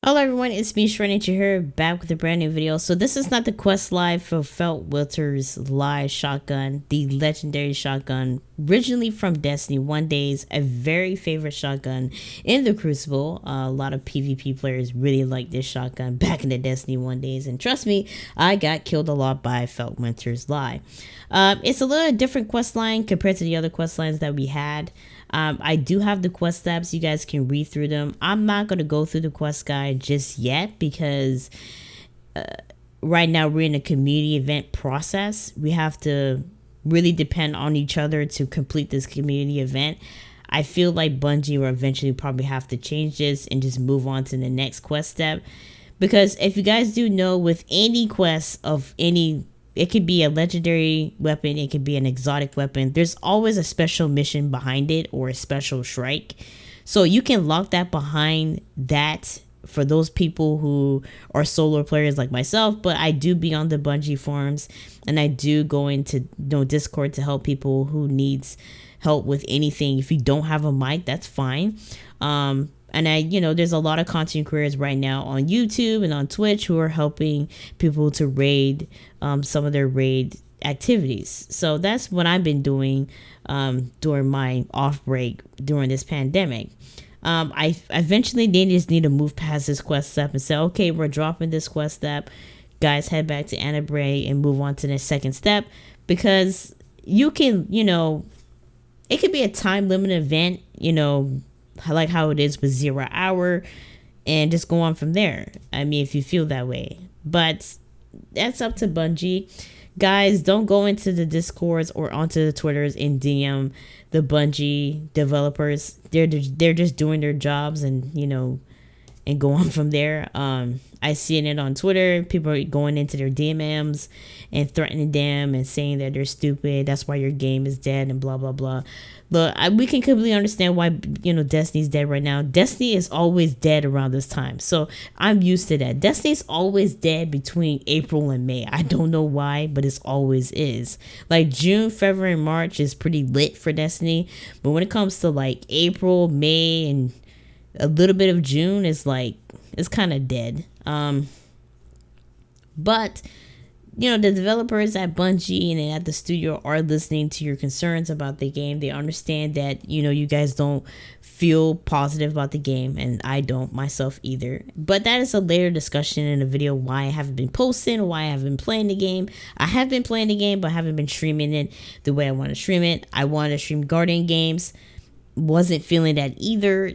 Hello everyone, it's me ShortNature here, back with a brand new video. So this is not the quest live for FELWINTER'S live shotgun, the legendary shotgun, originally from Destiny 1 Days, a very favorite shotgun in the Crucible. A lot of PvP players really like this shotgun back in the Destiny 1 Days, and trust me, I got killed a lot by FELWINTER'S live. It's a little different quest line compared to the other quest lines that we had. I do have the quest steps. You guys can read through them. I'm not going to go through the quest guide just yet because right now we're in a community event process. We have to really depend on each other to complete this community event. I feel like Bungie will eventually probably have to change this and just move on to the next quest step. Because if you guys do know, with any quest of any, it could be a legendary weapon, it could be an exotic weapon, there's always a special mission behind it or a special strike. So you can lock that behind that for those people who are solo players like myself. But I do be on the Bungie forums, and I do go into Discord to help people who needs help with anything. If you don't have a mic, that's fine. And there's a lot of content creators right now on YouTube and on Twitch who are helping people to raid some of their raid activities. So that's what I've been doing during my off break during this pandemic. I eventually just need to move past this quest step and say, okay, we're dropping this quest step. Guys, head back to Ana Bray and move on to the second step, because you can, it could be a time limited event, like how it is with 0 hour, and just go on from there. I mean, if you feel that way, but that's up to Bungie. Guys, don't go into the Discords or onto the Twitters and DM the Bungie developers. They're just doing their jobs, and and go on from there. I see it on Twitter. People are going into their DMs and threatening them and saying that they're stupid. That's why your game is dead and blah, blah, blah. But we can completely understand why, Destiny's dead right now. Destiny is always dead around this time. So I'm used to that. Destiny's always dead between April and May. I don't know why, but it always is. Like June, February, and March is pretty lit for Destiny. But when it comes to like April, May, and a little bit of June, it's kind of dead. But the developers at Bungie and at the studio are listening to your concerns about the game. They understand that you guys don't feel positive about the game, and I don't myself either. But that is a later discussion in a video, why I haven't been posting, why I haven't been playing the game. I have been playing the game, but I haven't been streaming it the way I want to stream it. I want to stream Guardian games. Wasn't feeling that either.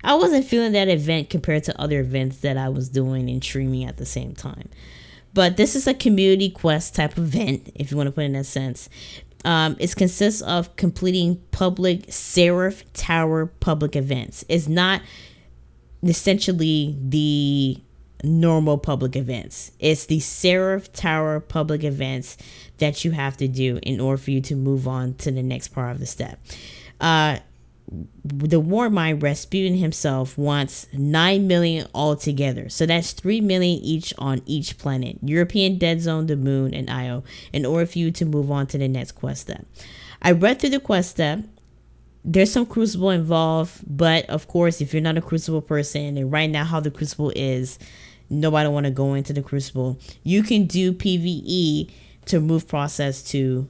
I wasn't feeling that event compared to other events that I was doing and streaming at the same time. But this is a community quest type event, if you want to put it in that sense. It consists of completing public Seraph Tower public events. It's not essentially the normal public events. It's the Seraph Tower public events that you have to do in order for you to move on to the next part of the step. The Warmind Rasputin himself wants 9 million altogether. So that's 3 million each on each planet. European Dead Zone, the Moon, and Io, in order for you to move on to the next quest step. I read through the quest step. There's some Crucible involved, but of course, if you're not a Crucible person, and right now how the Crucible is, nobody want to go into the Crucible. You can do PvE to move process to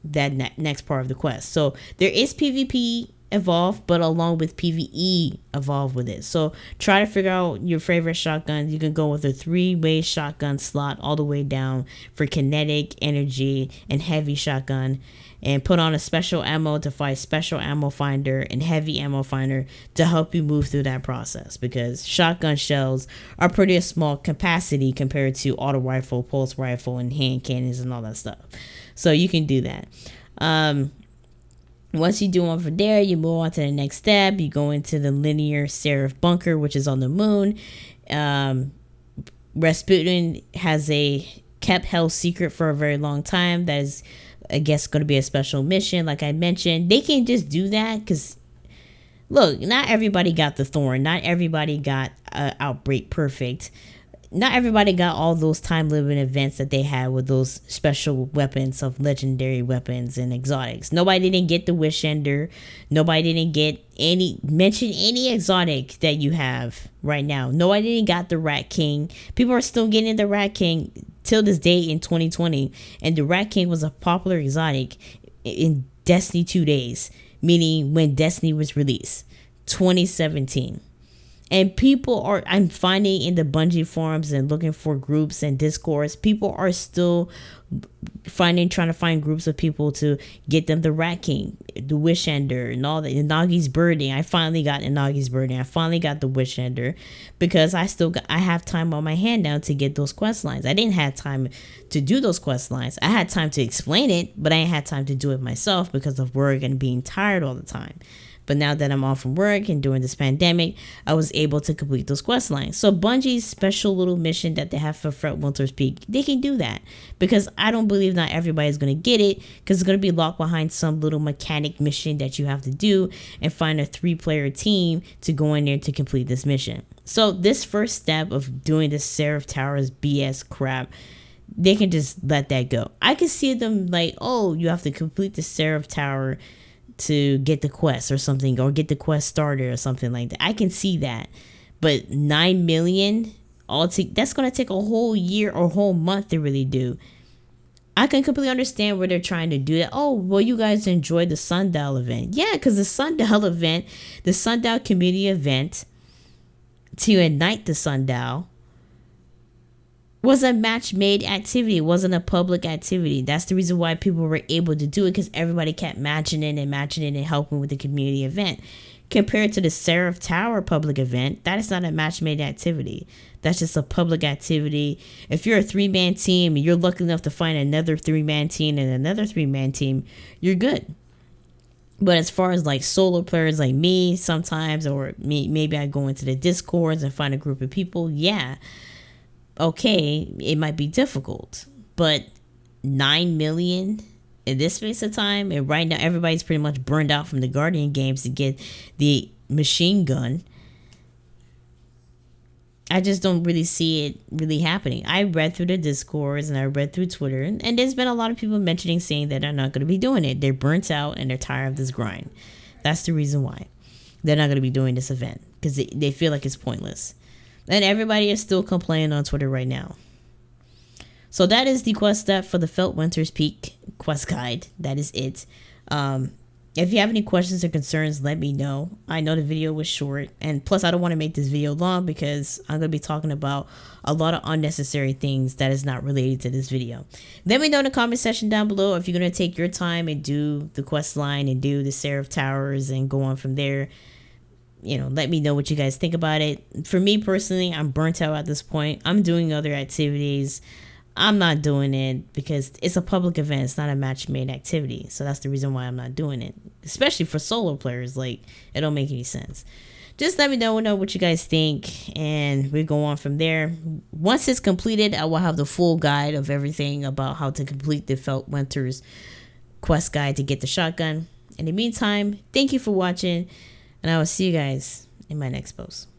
that next part of the quest. So there is PvP involved, but along with PvE involved with it. So try to figure out your favorite shotgun. You can go with a 3-way shotgun slot all the way down for kinetic, energy, and heavy shotgun, and put on a special ammo to fight special ammo finder and heavy ammo finder to help you move through that process, because shotgun shells are pretty small capacity compared to auto rifle, pulse rifle, and hand cannons and all that stuff. So you can do that. Once you do one from there, you move on to the next step. You go into the linear Seraph bunker, which is on the moon. Rasputin has kept held secret for a very long time. That is, I guess, going to be a special mission. Like I mentioned, they can just do that because, look, not everybody got the Thorn. Not everybody got Outbreak Perfect. not everybody got all those time limit events that they had with those special weapons of legendary weapons and exotics. Nobody didn't get the Wish Ender. Nobody didn't get any exotic that you have right now. Nobody didn't got the Rat King. People are still getting the Rat King till this day in 2020. And the Rat King was a popular exotic in Destiny 2 days, meaning when Destiny was released, 2017. And I'm finding in the Bungie forums and looking for groups and discourse, people are still trying to find groups of people to get them the Rat King, the Wish Ender, and all the Inagi's Birding. I finally got Inagi's Birding. I finally got the Wish Ender because I have time on my hand now to get those quest lines. I didn't have time to do those quest lines. I had time to explain it, but I ain't had time to do it myself because of work and being tired all the time. But now that I'm off from work and during this pandemic, I was able to complete those quest lines. So Bungie's special little mission that they have for FELWINTER'S Peak, they can do that. Because I don't believe not everybody's going to get it. Because it's going to be locked behind some little mechanic mission that you have to do. And find a 3-player team to go in there to complete this mission. So this first step of doing this Seraph Tower's BS crap, they can just let that go. I can see them like, oh, you have to complete the Seraph Tower to get the quest or something, or get the quest started or something like that. I can see that. But 9 million, that's going to take a whole year or whole month to really do. I can completely understand where they're trying to do that. Oh, well, you guys enjoyed the Sundial event. Yeah, because the Sundial event, the Sundial community event to ignite the Sundial, was a match-made activity. It wasn't a public activity. That's the reason why people were able to do it, because everybody kept matching it and helping with the community event. Compared to the Seraph Tower public event, that is not a match-made activity. That's just a public activity. If you're a 3-man team and you're lucky enough to find another 3-man team and another 3-man team, you're good. But as far as like solo players like me sometimes, or maybe I go into the Discords and find a group of people, yeah, okay, it might be difficult, but 9 million in this space of time, and right now everybody's pretty much burned out from the Guardian games to get the machine gun. I just don't really see it really happening. I read through the Discords and I read through Twitter, and there's been a lot of people mentioning, saying that they're not going to be doing it. They're burnt out and they're tired of this grind. That's the reason why they're not going to be doing this event, because they feel like it's pointless. And everybody is still complaining on Twitter right now. So that is the quest step for the FELWINTER'S Peak quest guide. That is it. If you have any questions or concerns, let me know. I know the video was short, and plus I don't want to make this video long because I'm going to be talking about a lot of unnecessary things that is not related to this video. Let me know in the comment section down below if you're going to take your time and do the quest line and do the Seraph Towers and go on from there. You know, let me know what you guys think about it. For me personally, I'm burnt out at this point. I'm doing other activities. I'm not doing it because it's a public event. It's not a match-made activity. So that's the reason why I'm not doing it. Especially for solo players. Like, it don't make any sense. Just let me know what you guys think, and we go on from there. Once it's completed, I will have the full guide of everything about how to complete the FELWINTER'S quest guide to get the shotgun. In the meantime, thank you for watching. And I will see you guys in my next post.